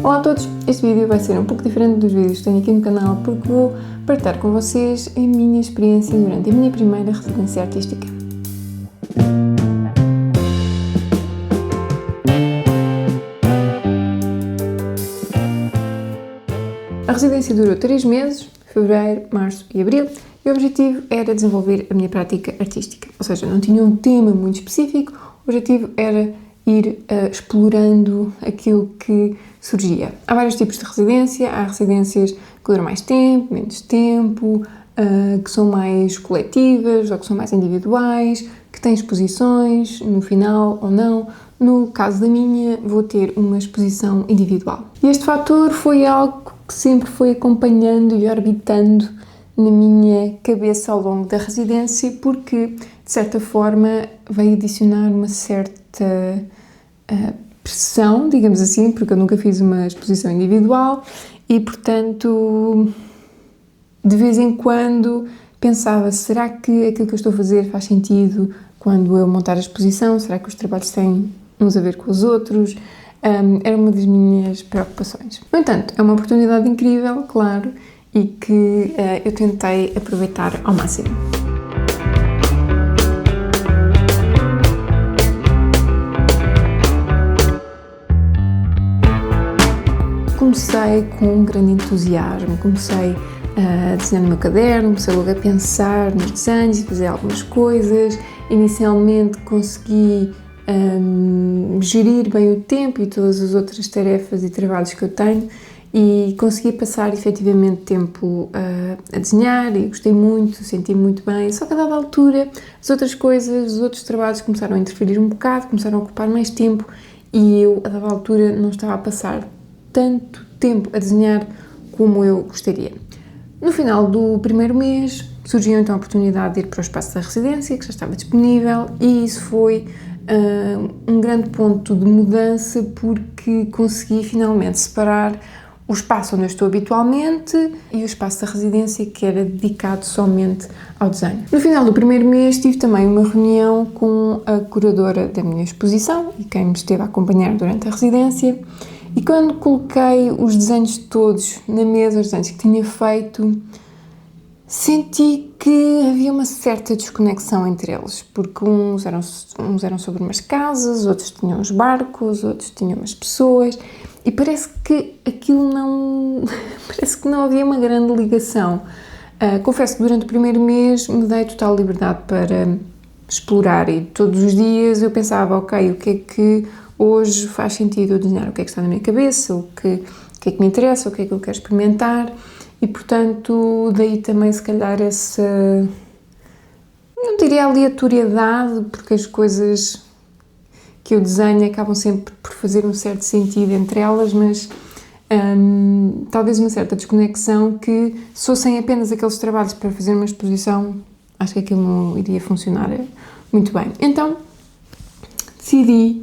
Olá a todos! Este vídeo vai ser um pouco diferente dos vídeos que tenho aqui no canal porque vou partilhar com vocês a minha experiência durante a minha primeira residência artística. A residência durou 3 meses, fevereiro, março e abril, e o objetivo era desenvolver a minha prática artística. Ou seja, não tinha um tema muito específico, o objetivo era ir explorando aquilo que surgia. Há vários tipos de residência, há residências que duram mais tempo, menos tempo, que são mais coletivas ou que são mais individuais, que têm exposições no final ou não. No caso da minha, vou ter uma exposição individual. E este fator foi algo que sempre foi acompanhando e orbitando na minha cabeça ao longo da residência, porque, de certa forma, veio adicionar uma certa pressão, digamos assim, porque eu nunca fiz uma exposição individual e, portanto, de vez em quando pensava, será que aquilo que eu estou a fazer faz sentido quando eu montar a exposição? Será que os trabalhos têm uns a ver com os outros? Era uma das minhas preocupações. No entanto, é uma oportunidade incrível, claro, e que eu tentei aproveitar ao máximo. Comecei com um grande entusiasmo, comecei a desenhar no meu caderno, comecei logo a pensar nos desenhos e fazer algumas coisas. Inicialmente consegui gerir bem o tempo e todas as outras tarefas e trabalhos que eu tenho e consegui passar efetivamente tempo a desenhar e gostei muito, senti muito bem, só que a dada altura as outras coisas, os outros trabalhos começaram a interferir um bocado, começaram a ocupar mais tempo e eu a dada altura não estava a passar tanto tempo a desenhar como eu gostaria. No final do primeiro mês surgiu então a oportunidade de ir para o espaço da residência, que já estava disponível, e isso foi um grande ponto de mudança porque consegui finalmente separar o espaço onde eu estou habitualmente e o espaço da residência que era dedicado somente ao desenho. No final do primeiro mês tive também uma reunião com a curadora da minha exposição e quem me esteve a acompanhar durante a residência. E quando coloquei os desenhos todos na mesa, os desenhos que tinha feito, senti que havia uma certa desconexão entre eles, porque uns eram sobre umas casas, outros tinham os barcos, outros tinham umas pessoas, e parece que aquilo parece que não havia uma grande ligação. Confesso que durante o primeiro mês me dei total liberdade para explorar e todos os dias eu pensava, ok, o que é que hoje faz sentido eu desenhar, o que é que está na minha cabeça, o que é que me interessa, o que é que eu quero experimentar e, portanto, daí também se calhar essa, não diria aleatoriedade, porque as coisas que eu desenho acabam sempre por fazer um certo sentido entre elas, mas talvez uma certa desconexão que se fossem apenas aqueles trabalhos para fazer uma exposição, acho que aquilo não iria funcionar muito bem. Então, decidi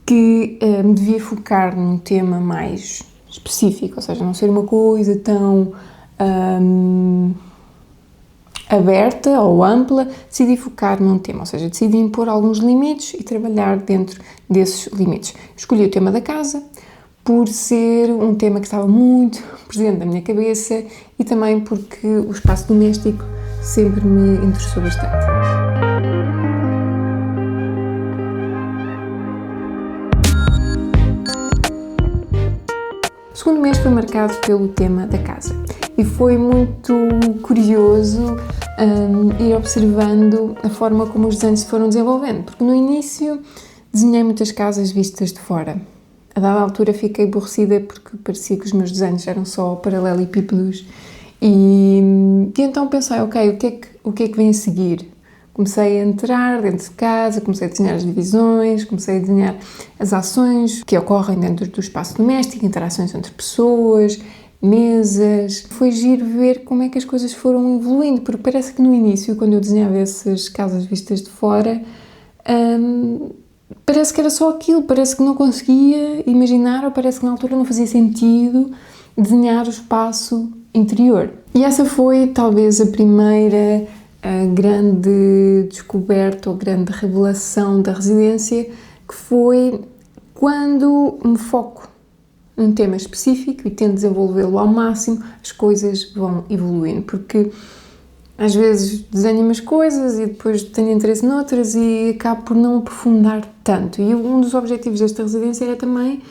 que me devia focar num tema mais específico, ou seja, não ser uma coisa tão aberta ou ampla, decidi focar num tema, ou seja, decidi impor alguns limites e trabalhar dentro desses limites. Escolhi o tema da casa, por ser um tema que estava muito presente na minha cabeça e também porque o espaço doméstico sempre me interessou bastante. O segundo mês foi marcado pelo tema da casa e foi muito curioso ir observando a forma como os desenhos se foram desenvolvendo, porque no início desenhei muitas casas vistas de fora. A dada altura fiquei aborrecida porque parecia que os meus desenhos eram só paralelepípedos e então pensei, ok, o que é que vem a seguir? Comecei a entrar dentro de casa, comecei a desenhar as divisões, comecei a desenhar as ações que ocorrem dentro do espaço doméstico, interações entre pessoas, mesas. Foi giro ver como é que as coisas foram evoluindo, porque parece que no início, quando eu desenhava essas casas vistas de fora, parece que era só aquilo, parece que não conseguia imaginar ou parece que na altura não fazia sentido desenhar o espaço interior. E essa foi talvez a primeira grande descoberta ou grande revelação da residência, que foi quando me foco num tema específico e tento desenvolvê-lo ao máximo, as coisas vão evoluindo, porque às vezes desenho umas coisas e depois tenho interesse noutras e acabo por não aprofundar tanto. E um dos objetivos desta residência era também,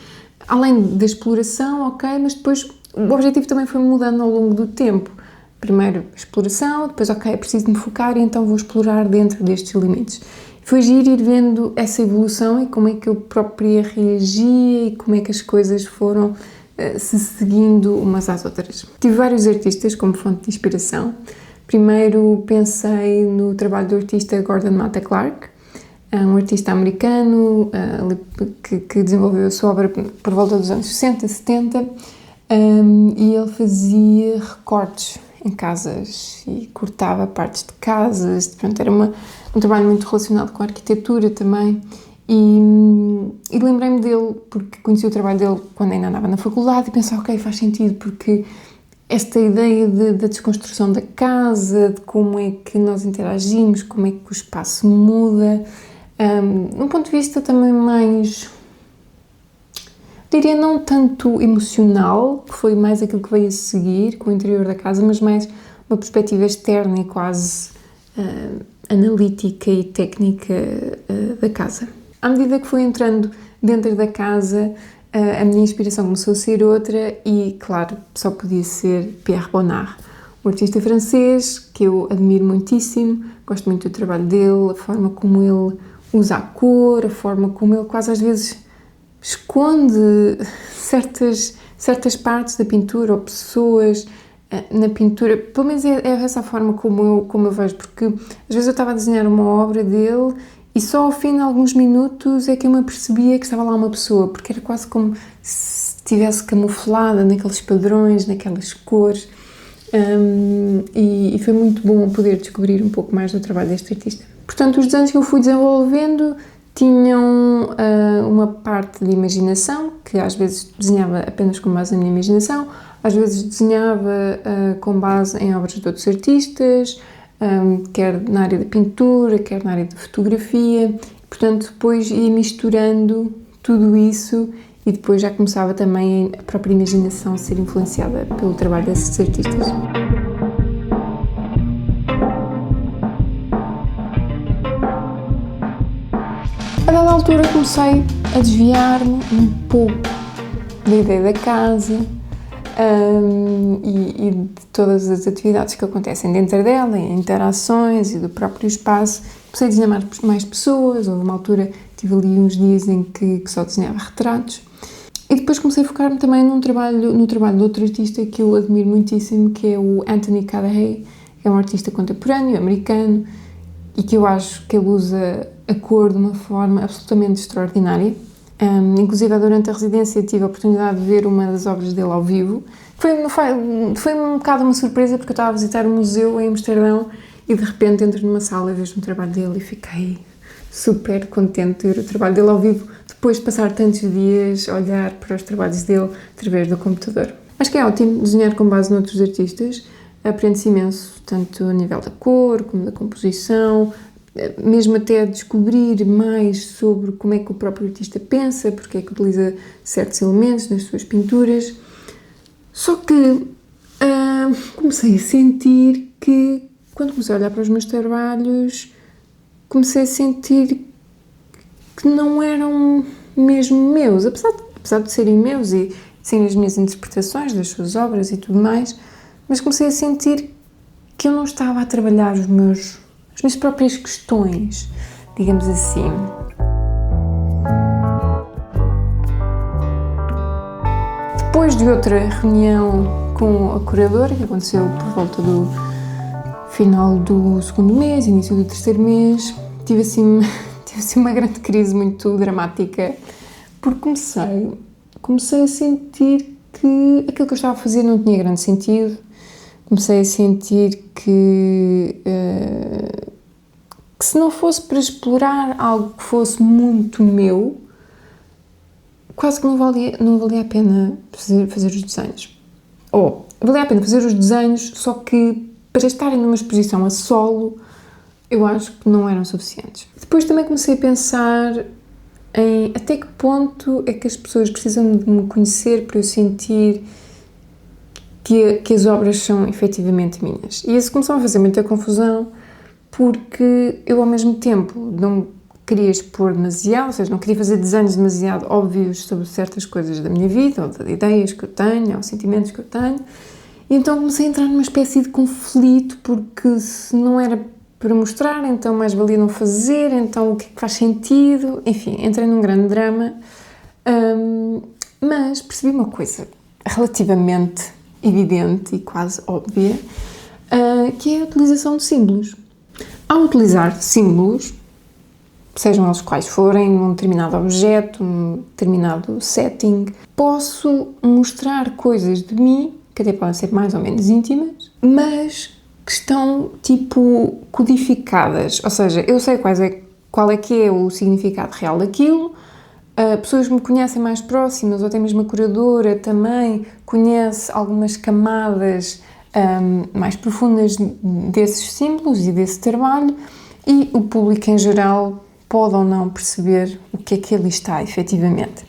além da exploração, ok, mas depois o objetivo também foi mudando ao longo do tempo. Primeiro a exploração, depois ok, é preciso me focar e então vou explorar dentro destes limites. Foi giro ir vendo essa evolução e como é que eu própria reagia e como é que as coisas foram se seguindo umas às outras. Tive vários artistas como fonte de inspiração. Primeiro pensei no trabalho do artista Gordon Matta Clark, um artista americano que desenvolveu a sua obra por volta dos anos 60, 70, e ele fazia recortes em casas e cortava partes de casas, portanto era um trabalho muito relacionado com a arquitetura também, e lembrei-me dele porque conheci o trabalho dele quando ainda andava na faculdade e pensei, ok, faz sentido, porque esta ideia da desconstrução da casa, de como é que nós interagimos, como é que o espaço muda, num ponto de vista também mais, diria, não tanto emocional, que foi mais aquilo que veio a seguir com o interior da casa, mas mais uma perspectiva externa e quase analítica e técnica da casa. À medida que fui entrando dentro da casa, a minha inspiração começou a ser outra e, claro, só podia ser Pierre Bonnard, um artista francês que eu admiro muitíssimo, gosto muito do trabalho dele, a forma como ele usa a cor, a forma como ele quase às vezes esconde certas partes da pintura ou pessoas na pintura. Pelo menos é essa a forma como eu vejo, porque às vezes eu estava a desenhar uma obra dele e só ao fim de alguns minutos é que eu me apercebia que estava lá uma pessoa, porque era quase como se estivesse camuflada naqueles padrões, naquelas cores, e foi muito bom poder descobrir um pouco mais do trabalho deste artista. Portanto, os desenhos que eu fui desenvolvendo tinham uma parte de imaginação, que às vezes desenhava apenas com base na minha imaginação, às vezes desenhava com base em obras de outros artistas, quer na área da pintura, quer na área da fotografia. Portanto, depois ia misturando tudo isso e depois já começava também a própria imaginação a ser influenciada pelo trabalho desses artistas. A dada altura comecei a desviar-me um pouco da ideia da casa e de todas as atividades que acontecem dentro dela, interações e do próprio espaço. Comecei a desenhar mais pessoas, houve uma altura, tive ali uns dias em que só desenhava retratos. E depois comecei a focar-me também no trabalho de outro artista que eu admiro muitíssimo, que é o Anthony Callaway, que é um artista contemporâneo, americano, e que eu acho que ele usa a cor de uma forma absolutamente extraordinária. Inclusive, durante a residência tive a oportunidade de ver uma das obras dele ao vivo. Foi um bocado uma surpresa, porque eu estava a visitar um museu em Amsterdão e de repente entro numa sala e vejo um trabalho dele e fiquei super contente de ver o trabalho dele ao vivo, depois de passar tantos dias a olhar para os trabalhos dele através do computador. Acho que é ótimo desenhar com base noutros artistas, aprende-se imenso, tanto a nível da cor como da composição, mesmo até descobrir mais sobre como é que o próprio artista pensa, porque é que utiliza certos elementos nas suas pinturas. Só que comecei a sentir que, quando comecei a olhar para os meus trabalhos, comecei a sentir que não eram mesmo meus, apesar de serem meus e serem as minhas interpretações das suas obras e tudo mais, mas comecei a sentir que eu não estava a trabalhar as minhas próprias questões, digamos assim. Depois de outra reunião com a curadora, que aconteceu por volta do final do segundo mês, início do terceiro mês, tive assim uma grande crise muito dramática, porque comecei a sentir que aquilo que eu estava a fazer não tinha grande sentido. Comecei a sentir que se não fosse para explorar algo que fosse muito meu, quase que não valia a pena fazer os desenhos. Ou valia a pena fazer os desenhos, só que para estarem numa exposição a solo, eu acho que não eram suficientes. Depois também comecei a pensar em até que ponto é que as pessoas precisam de me conhecer para eu sentir que as obras são efetivamente minhas. E isso começou a fazer muita confusão, porque eu ao mesmo tempo não queria expor demasiado, ou seja, não queria fazer desenhos demasiado óbvios sobre certas coisas da minha vida, ou de ideias que eu tenho, ou sentimentos que eu tenho, e então comecei a entrar numa espécie de conflito, porque se não era para mostrar, então mais valia não fazer, então o que é que faz sentido? Enfim, entrei num grande drama, mas percebi uma coisa relativamente evidente e quase óbvia, que é a utilização de símbolos. Ao utilizar símbolos, sejam eles quais forem, num determinado objeto, num determinado setting, posso mostrar coisas de mim, que até podem ser mais ou menos íntimas, mas que estão, tipo, codificadas. Ou seja, eu sei qual é que é o significado real daquilo, pessoas que me conhecem mais próximas, ou até mesmo a curadora também conhece algumas camadas mais profundas desses símbolos e desse trabalho, e o público em geral pode ou não perceber o que é que ali está, efetivamente.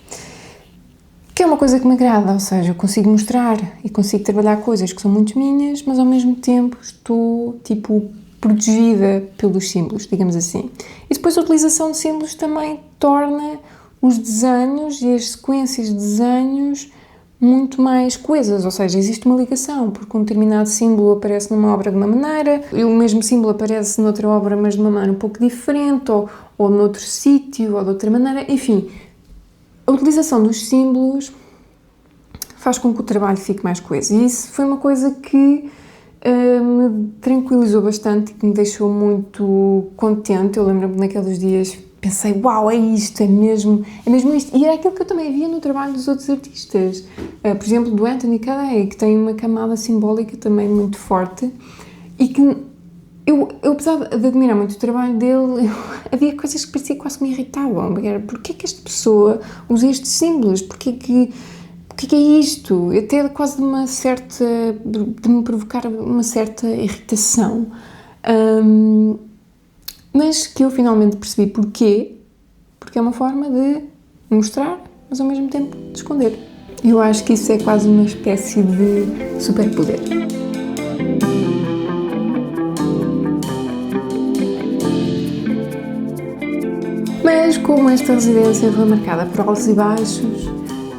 Que é uma coisa que me agrada, ou seja, eu consigo mostrar e consigo trabalhar coisas que são muito minhas, mas ao mesmo tempo estou, tipo, protegida pelos símbolos, digamos assim. E depois a utilização de símbolos também torna os desenhos e as sequências de desenhos muito mais coesas, ou seja, existe uma ligação, porque um determinado símbolo aparece numa obra de uma maneira, e o mesmo símbolo aparece noutra obra, mas de uma maneira um pouco diferente, ou noutro sítio, ou de outra maneira, enfim. A utilização dos símbolos faz com que o trabalho fique mais coeso, e isso foi uma coisa que me tranquilizou bastante e que me deixou muito contente. Eu lembro-me naqueles dias, pensei, uau, é isto, é mesmo isto. E era aquilo que eu também via no trabalho dos outros artistas. Por exemplo, do Anthony Cadaé, que tem uma camada simbólica também muito forte, e que eu apesar de admirar muito o trabalho dele, havia coisas que parecia quase que me irritavam. Era, porquê que esta pessoa usa estes símbolos? Porquê que é isto? Até quase de me provocar uma certa irritação. Mas que eu finalmente percebi porquê, porque é uma forma de mostrar, mas ao mesmo tempo de esconder. Eu acho que isso é quase uma espécie de superpoder. Mas como esta residência foi marcada por altos e baixos,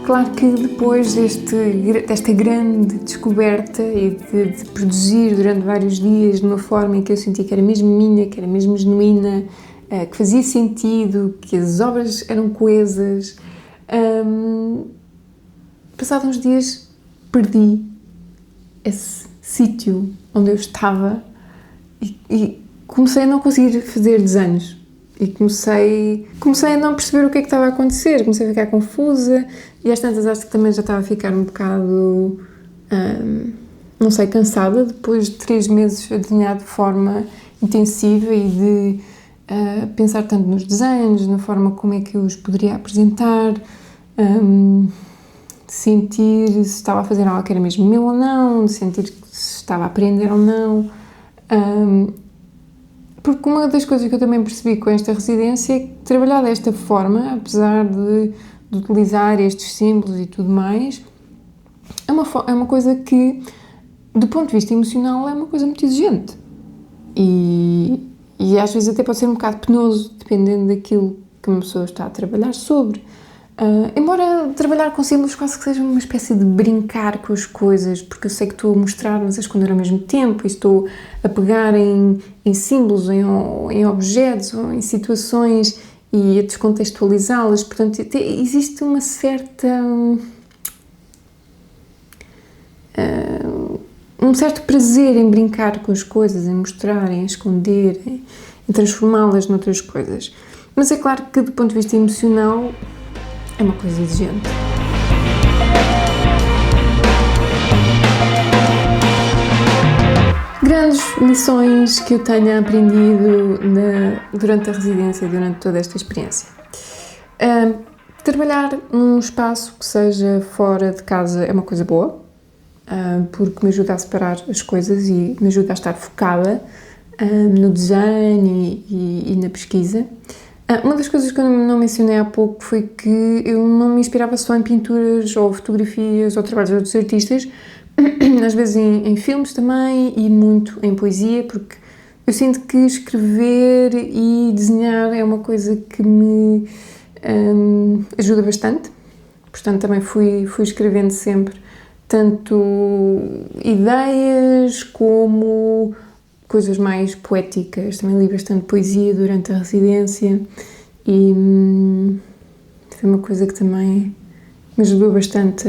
claro que depois desta grande descoberta e de produzir durante vários dias de uma forma em que eu senti que era mesmo minha, que era mesmo genuína, que fazia sentido, que as obras eram coesas, passados uns dias perdi esse sítio onde eu estava e comecei a não conseguir fazer desenhos. E comecei a não perceber o que é que estava a acontecer, comecei a ficar confusa, e às tantas acho que também já estava a ficar um bocado, não sei, cansada, depois de 3 meses a desenhar de forma intensiva e de pensar tanto nos desenhos, na forma como é que eu os poderia apresentar, de sentir se estava a fazer algo que era mesmo meu ou não, de sentir se estava a aprender ou não. Porque uma das coisas que eu também percebi com esta residência é que trabalhar desta forma, apesar de utilizar estes símbolos e tudo mais, é uma coisa que, do ponto de vista emocional, é uma coisa muito exigente. E às vezes até pode ser um bocado penoso, dependendo daquilo que uma pessoa está a trabalhar sobre. Embora trabalhar com símbolos quase que seja uma espécie de brincar com as coisas, porque eu sei que estou a mostrar, mas a esconder ao mesmo tempo, e estou a pegar em símbolos, em objetos ou em situações e a descontextualizá-las. Portanto, existe uma certa... um certo prazer em brincar com as coisas, em mostrar, em esconder, em transformá-las noutras coisas. Mas é claro que, do ponto de vista emocional, é uma coisa exigente. Grandes lições que eu tenha aprendido durante a residência, durante toda esta experiência. Trabalhar num espaço que seja fora de casa é uma coisa boa, porque me ajuda a separar as coisas e me ajuda a estar focada no desenho e na pesquisa. Uma das coisas que eu não mencionei há pouco foi que eu não me inspirava só em pinturas ou fotografias ou trabalhos de outros artistas, às vezes em filmes também e muito em poesia, porque eu sinto que escrever e desenhar é uma coisa que me ajuda bastante. Portanto, também fui escrevendo sempre tanto ideias como coisas mais poéticas. Também li bastante poesia durante a residência e foi uma coisa que também me ajudou bastante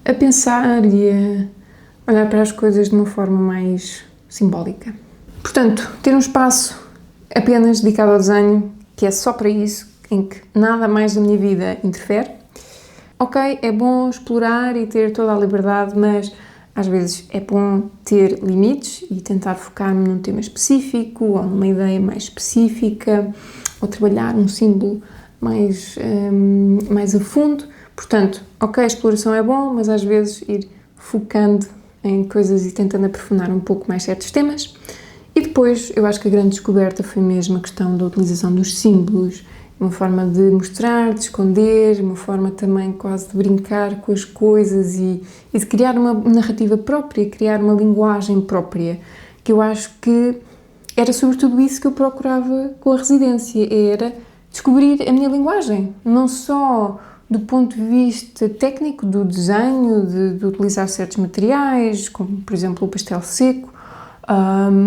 a pensar e a olhar para as coisas de uma forma mais simbólica. Portanto, ter um espaço apenas dedicado ao desenho, que é só para isso, em que nada mais da minha vida interfere. Ok, é bom explorar e ter toda a liberdade, mas às vezes é bom ter limites e tentar focar-me num tema específico ou numa ideia mais específica ou trabalhar um símbolo mais a fundo. Portanto, ok, a exploração é bom, mas às vezes ir focando em coisas e tentando aprofundar um pouco mais certos temas. E depois, eu acho que a grande descoberta foi mesmo a questão da utilização dos símbolos, uma forma de mostrar, de esconder, uma forma também quase de brincar com as coisas e de criar uma narrativa própria, criar uma linguagem própria, que eu acho que era sobretudo isso que eu procurava com a residência, era descobrir a minha linguagem, não só do ponto de vista técnico do desenho, de utilizar certos materiais, como por exemplo o pastel seco,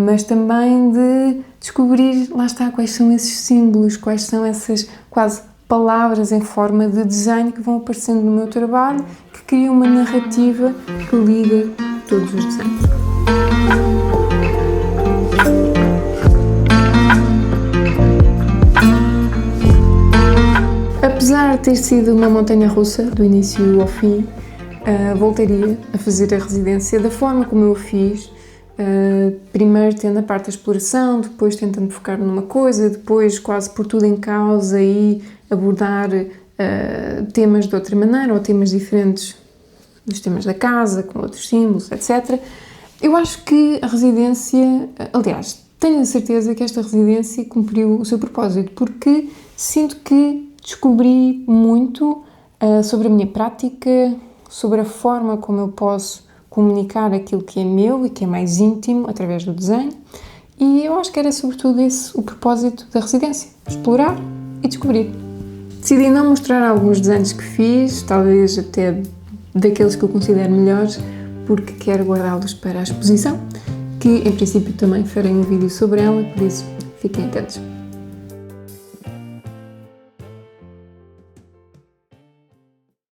mas também de descobrir, lá está, quais são esses símbolos, quais são essas quase palavras em forma de desenho que vão aparecendo no meu trabalho, que criam uma narrativa que liga todos os desenhos. Apesar de ter sido uma montanha-russa do início ao fim, voltaria a fazer a residência da forma como eu a fiz. Primeiro tendo a parte da exploração, depois tentando focar numa coisa, depois quase por tudo em causa e abordar temas de outra maneira ou temas diferentes dos temas da casa, com outros símbolos, etc. Eu acho que a residência, aliás, tenho a certeza que esta residência cumpriu o seu propósito, porque sinto que descobri muito sobre a minha prática, sobre a forma como eu posso comunicar aquilo que é meu e que é mais íntimo através do desenho, e eu acho que era sobretudo esse o propósito da residência, explorar e descobrir. Decidi não mostrar alguns desenhos que fiz, talvez até daqueles que eu considero melhores, porque quero guardá-los para a exposição, que em princípio também farei um vídeo sobre ela, por isso fiquem atentos.